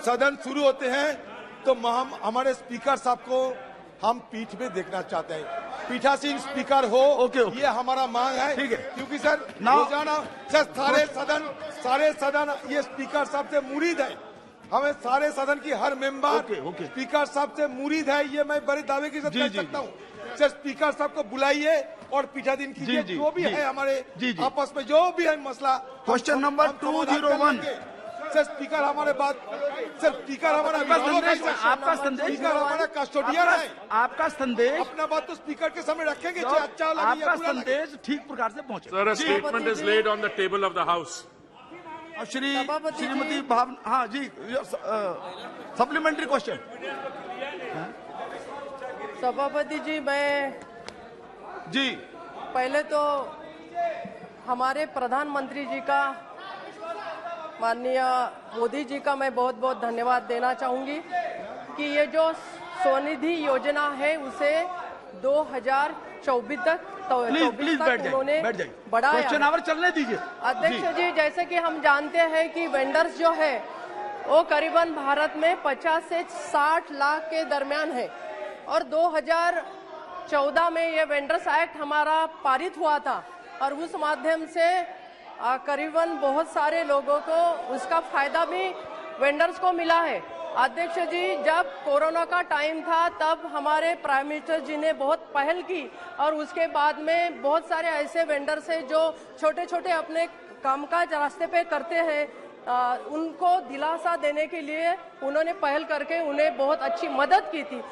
सदन शुरू होते हैं तो हम हमारे स्पीकर साहब को हम पीठ में देखना चाहते हैं। पीठासीन स्पीकर हो, ये हमारा मांग है। ठीक है, क्योंकि सर रोजाना सर सारे सदन ये स्पीकर साहब से मुरीद है। हमें सारे सदन की हर मेंबर स्पीकर साहब से मुरीद है, ये मैं बड़े दावे के साथ कह सकता हूँ। सर स्पीकर साहब को बुलाइए और पीठासीन कीजिए, जो भी है हमारे आपस में जो भी है मसला। क्वेश्चन नंबर 201 सर स्पीकर हमारे बात, सर स्पीकर हमारा आपका संदेश, स्पीकर हमारा कस्टोडियन है। आपका संदेश, अपना बात तो स्पीकर के सामने रखेंगे, चाहे अच्छा लगे आपका संदेश ठीक प्रकार से पहुंचे। Sir, a statement is laid on the table of the house. Shrimati Bhavna, हाँ जी, सप्लीमेंट्री क्वेश्चन। सभापति जी, मैं पहले तो हमारे प्रधानमंत्री जी का, माननीय मोदी जी का मैं बहुत बहुत धन्यवाद देना चाहूंगी कि ये जो स्वनिधि योजना है उसे 2024 तक उन्होंने बढ़ाया। क्वेश्चन आवर चलने दीजिए। अध्यक्ष जी, जैसे कि हम जानते हैं कि वेंडर्स जो है वो करीबन भारत में 50 से 60 लाख के दरमियान है और 2014 में ये वेंडर्स एक्ट हमारा पारित हुआ था और उस माध्यम से करीबन बहुत सारे लोगों को उसका फायदा भी वेंडर्स को मिला है। अध्यक्ष जी, जब कोरोना का टाइम था तब हमारे प्राइम मिनिस्टर जी ने बहुत पहल की और उसके बाद में बहुत सारे ऐसे वेंडर्स हैं जो छोटे छोटे अपने कामकाज रास्ते पे करते हैं, उनको दिलासा देने के लिए उन्होंने पहल करके उन्हें बहुत अच्छी मदद की थी।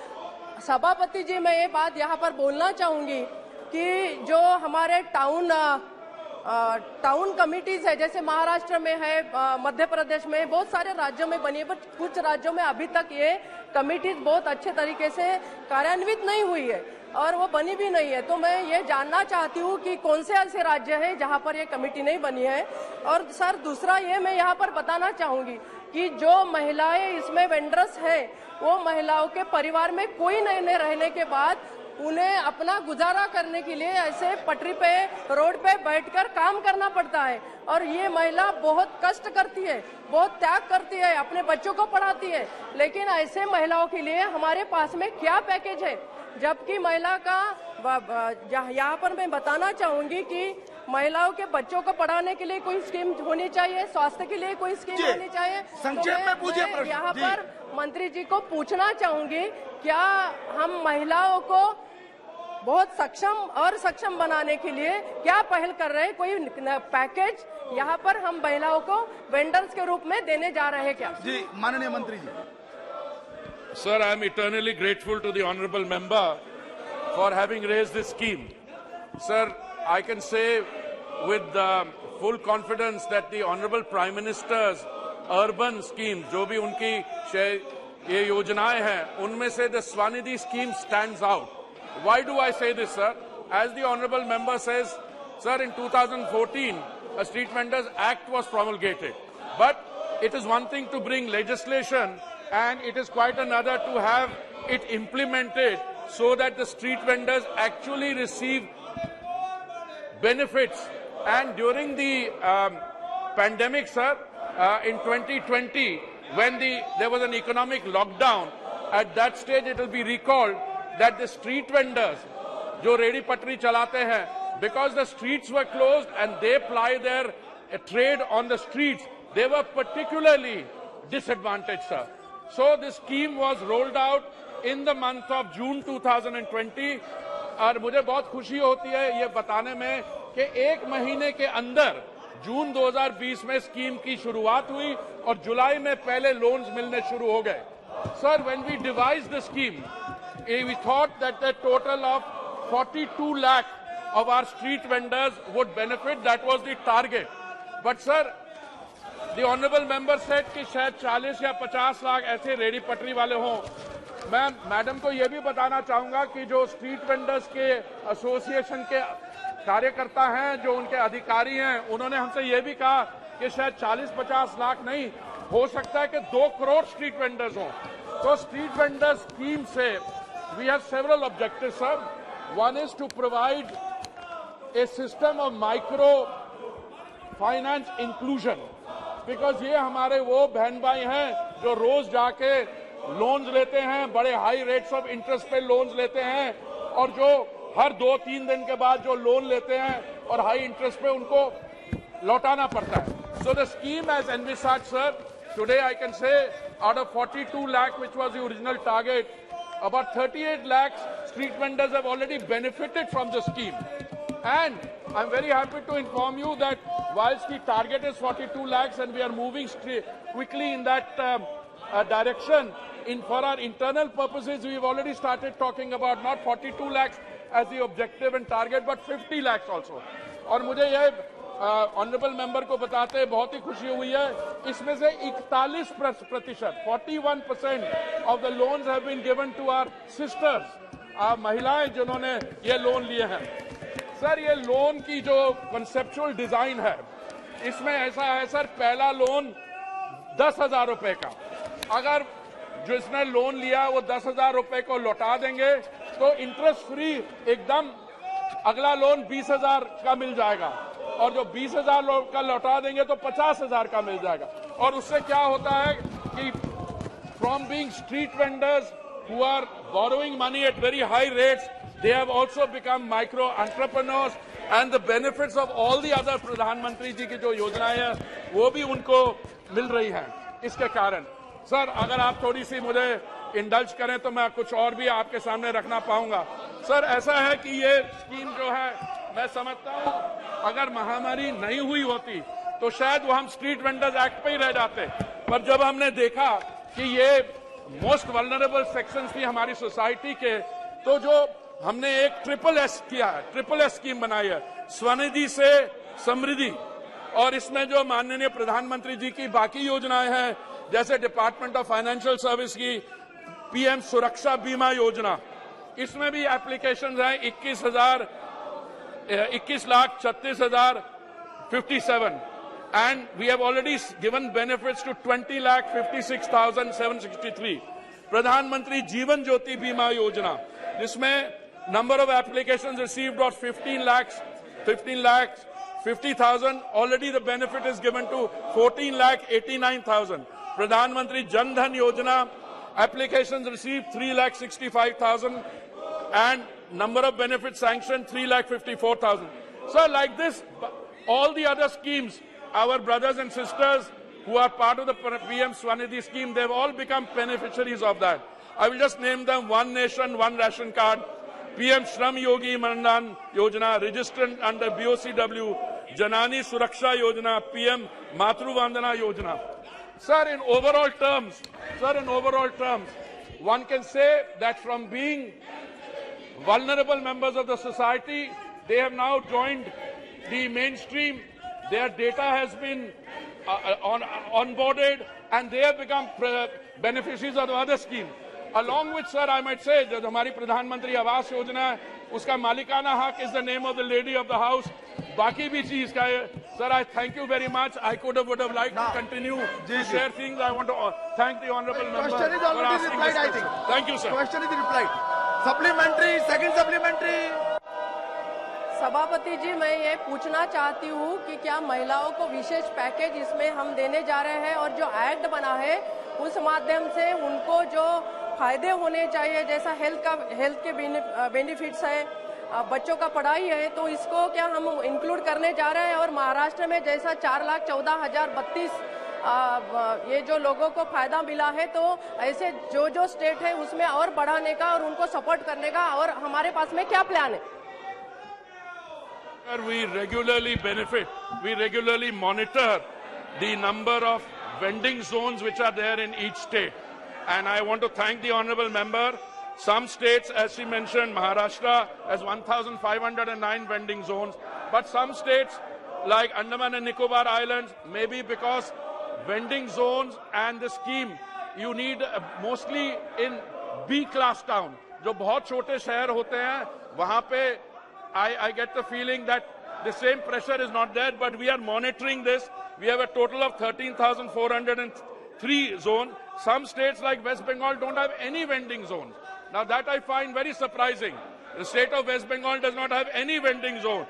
सभापति जी, मैं ये बात यहाँ पर बोलना चाहूंगी कि जो हमारे टाउन कमिटीज है, जैसे महाराष्ट्र में है, मध्य प्रदेश में, बहुत सारे राज्यों में बनी है, बट कुछ राज्यों में अभी तक ये कमिटीज बहुत अच्छे तरीके से कार्यान्वित नहीं हुई है और वो बनी भी नहीं है। तो मैं ये जानना चाहती हूँ कि कौन से ऐसे राज्य हैं जहाँ पर ये कमेटी नहीं बनी है। और सर, दूसरा ये मैं यहाँ पर बताना चाहूंगी कि जो महिलाएं इसमें वेंडर्स है, वो महिलाओं के परिवार में कोई नहीं रहने के बाद उन्हें अपना गुजारा करने के लिए ऐसे पटरी पे, रोड पे बैठकर काम करना पड़ता है और ये महिला बहुत कष्ट करती है, बहुत त्याग करती है, अपने बच्चों को पढ़ाती है। लेकिन ऐसे महिलाओं के लिए हमारे पास में क्या पैकेज है? जबकि महिला का यहाँ पर मैं बताना चाहूंगी कि महिलाओं के बच्चों को पढ़ाने के लिए कोई स्कीम होनी चाहिए, स्वास्थ्य के लिए कोई स्कीम होनी चाहिए। संक्षेप में पूछिए प्रश्न। यहाँ पर मंत्री जी को पूछना चाहूंगी, क्या हम महिलाओं को बहुत सक्षम बनाने के लिए क्या पहल कर रहे हैं? कोई पैकेज यहाँ पर हम महिलाओं को वेंडर्स के रूप में देने जा रहे हैं क्या? जी, माननीय मंत्री जी। Sir, I am eternally grateful to the honourable member for having raised this scheme. Sir, I can say with full confidence that the honourable Prime Minister's urban schemes, जो भी उनकी ये योजनाएं हैं, उनमें से the Swanidhi scheme stands out. Why do I say this, sir? As the honourable member says, sir, in 2014, a Street Vendors Act was promulgated. But it is one thing to bring legislation and it is quite another to have it implemented so that the street vendors actually receive benefits. And during the pandemic, sir, in 2020, when there was an economic lockdown, at that stage it will be recalled that the street vendors, जो ready पटरी चलाते हैं, because the streets were closed and they ply their trade on the streets, they were particularly disadvantaged, sir. So this scheme was rolled out in the month of June 2020 और मुझे बहुत खुशी होती है ये बताने में कि एक महीने के अंदर जून 2020 में स्कीम की शुरुआत हुई और जुलाई में पहले लोन्स मिलने शुरू हो गए. Sir, when we devised the scheme, we thought that the total of 42 lakh of our street vendors would benefit. That was the target. But sir, the honourable member said कि शायद 40 या 50 लाख ऐसे रेडी पटरी वाले हों. मैं मैडम को यह भी बताना चाहूंगा कि जो स्ट्रीट वेंडर्स के एसोसिएशन के कार्यकर्ता हैं, जो उनके अधिकारी हैं, उन्होंने हमसे यह भी कहा कि शायद 40-50 लाख नहीं, हो सकता है कि 2 करोड़ स्ट्रीट वेंडर्स हों. तो स्ट्रीट वेंडर स्कीम से we have several objectives, sir. One is to provide a system of micro finance inclusion, because ये हमारे वो बहन भाई हैं जो रोज जाके लोन्स लेते हैं, बड़े हाई रेट्स ऑफ इंटरेस्ट पे लोन्स लेते हैं, और जो हर 2-3 दिन के बाद जो लोन लेते हैं और हाई इंटरेस्ट पे उनको लौटाना पड़ता है. So the scheme as envisaged, sir, today I can say out of 42 lakh, which was the original target, about 38 lakhs street vendors have already benefited from the scheme. And I'm very happy to inform you that whilst the target is 42 lakhs and we are moving quickly in that direction, for our internal purposes, we've already started talking about not 42 lakhs as the objective and target, but 50 lakhs also. और मुझे ये honourable member को बताते हैं बहुत ही खुशी हुई है, इसमें से 41%, 41% of the loans have been given to our sisters, महिलाएं जिन्होंने ये लोन लिए हैं. सर, ये लोन की जो कंसेप्चुअल डिजाइन है, इसमें ऐसा है सर, पहला लोन 10,000 रुपए का, अगर जिसने लोन लिया वो 10,000 रुपए को लौटा देंगे तो इंटरेस्ट फ्री एकदम अगला लोन 20,000 का मिल जाएगा, और जो 20,000 का लौटा देंगे तो 50,000 का मिल जाएगा. और उससे क्या होता है कि from being street vendors who are borrowing money at very high rates, they have also become micro entrepreneurs, and the benefits of all the other प्रधानमंत्री जी की जो योजनाएं हैं वो भी उनको मिल रही हैं. इसके कारण सर, अगर आप थोड़ी सी मुझे इंडल्ज करें तो मैं कुछ और भी आपके सामने रखना पाऊंगा. सर, ऐसा है कि ये स्कीम जो है, मैं समझता हूं अगर महामारी नहीं हुई होती तो शायद वो हम स्ट्रीट वेंडर्स एक्ट पे ही रह जाते, पर जब हमने देखा कि ये मोस्ट वल्नरेबल सेक्शंस थी हमारी सोसाइटी के, तो जो हमने एक ट्रिपल एस किया है, ट्रिपल एस स्कीम बनाई है, स्वनिधि से समृद्धि, और इसमें जो माननीय प्रधानमंत्री जी की बाकी योजनाएं हैं, जैसे डिपार्टमेंट ऑफ फाइनेंशियल सर्विस की पीएम सुरक्षा बीमा योजना, इसमें भी एप्लीकेशंस हैं 21,36,057, and we have already given benefits to 20,56,763. प्रधानमंत्री जीवन ज्योति बीमा योजना, जिसमें number of applications received was 15,50,000. Already the benefit is given to 14,89,000. Pradhan Jan Dhan Yojana, applications received 3,65,000, and number of benefits sanctioned 3,54,000. So like this, all the other schemes, our brothers and sisters who are part of the PM Swanidhi scheme, they've all become beneficiaries of that. I will just name them: One Nation, One Ration Card, PM Shram Yogi Mandan Yojana, registered under BOCW, Janani Suraksha Yojana, PM Matru Vandana Yojana. Sir, in overall terms, one can say that from being vulnerable members of the society, they have now joined the mainstream. Their data has been onboarded, and they have become beneficiaries of the other scheme. Along with, sir, I might say that हमारी प्रधानमंत्री आवास योजना है, उसका मालिकाना हक is the name of the lady of the house. बाकी भी चीज का है. Sir, I thank you very much. I would have liked to continue to share things. I want to thank the honourable member Question is for already asking replied, this I think. question. Thank you, sir. Question is replied. Supplementary, second supplementary. सभापति जी, मैं ये पूछना चाहती हूँ कि क्या महिलाओं को विशेष पैकेज इसमें हम देने जा रहे हैं, और जो एक्ट बना है उस माध्यम से उनको जो फायदे होने चाहिए, जैसा हेल्थ के बेनिफिट्स है, बच्चों का पढ़ाई है, तो इसको क्या हम इंक्लूड करने जा रहे हैं? और महाराष्ट्र में जैसा 4,14,032 ये जो लोगों को फायदा मिला है, तो ऐसे जो स्टेट है उसमें और बढ़ाने का और उनको सपोर्ट करने का, और हमारे पास में क्या प्लान है? We regularly monitor the number of vending zones which are there in each state. And I want to thank the honourable member. Some states, as she mentioned, Maharashtra has 1,509 vending zones. But some states, like Andaman and Nicobar Islands, maybe because vending zones and the scheme, you need mostly in B-class town. जो बहुत छोटे शहर होते हैं, वहाँ पे I get the feeling that the same pressure is not there, but we are monitoring this. We have a total of 13,403 zones. Some states like West Bengal don't have any vending zones. Now that I find very surprising. The state of West Bengal does not have any vending zone.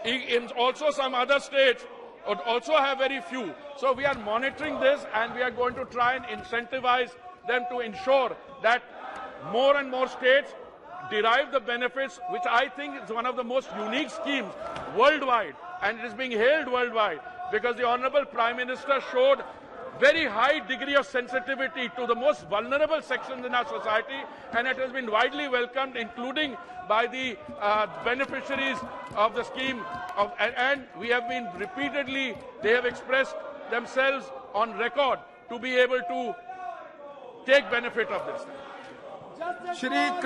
In also some other states, would also have very few. So we are monitoring this, and we are going to try and incentivize them to ensure that more and more states derive the benefits, which I think is one of the most unique schemes worldwide, and it is being hailed worldwide because the Honorable Prime Minister showed very high degree of sensitivity to the most vulnerable sections in our society, and it has been widely welcomed, including by the beneficiaries of the scheme. And we have been repeatedly, they have expressed themselves on record to be able to take benefit of this. Shri